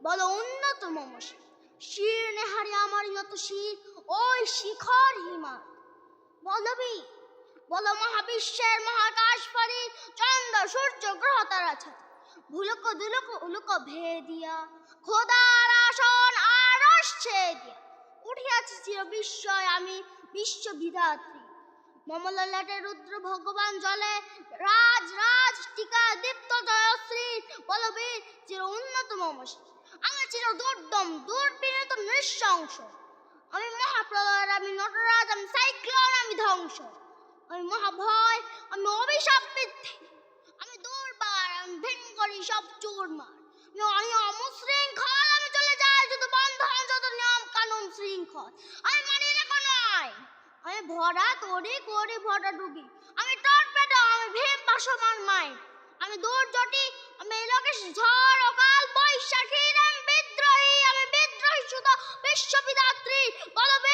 বলো অন্যতম মশি শির নেহারি আমার নত শির ওই শিখর হিমাল। বলবি বলো মহাবিশ্বের মহাকাশ ফারি চন্দ্র সূর্য গ্রহ তারা ছাড়া ভুলক দুলক উলক ভেদিয়া খোদার আসন আরশ ছেয়ে দিয়া উঠিয়াছি চির বিস্ময় আমি বিশ্ববিধাত্রী। মমললাটে রুদ্র ভগবান জলে রাজ রাজ টিকা দীপ্ত জয়শ্রী বলবীর চির উন্নত মমসী আমি চির দুর্দম দুর্বিনীত নৃশংস। আমি মহাপ্রলয়ের আমি নটরাজ আমি সাইক্লোন আমি ধ্বংস। আমি মহাভয় আমি অভিশাপ বৃদ্ধি আমি দুর্বার আমি ভেঙ্গরি সব চুরমার। আমি অমুশৃঙ্খল আমি চলে যাই যত বন্ধন যত নিয়ম কানুন শৃঙ্খল আমি মানি না কোনো আইন। আমি ভরা তরি করি ভরা ডুবি আমি টর্পেডো আমি ভীম ভাসমান মাই। আমি দুর্জটি আমি লোকেশ ঝড় অকাল বৈশাখী আমি বিদ্রোহী সুত বিশ্ববিধাত্রী বলবীর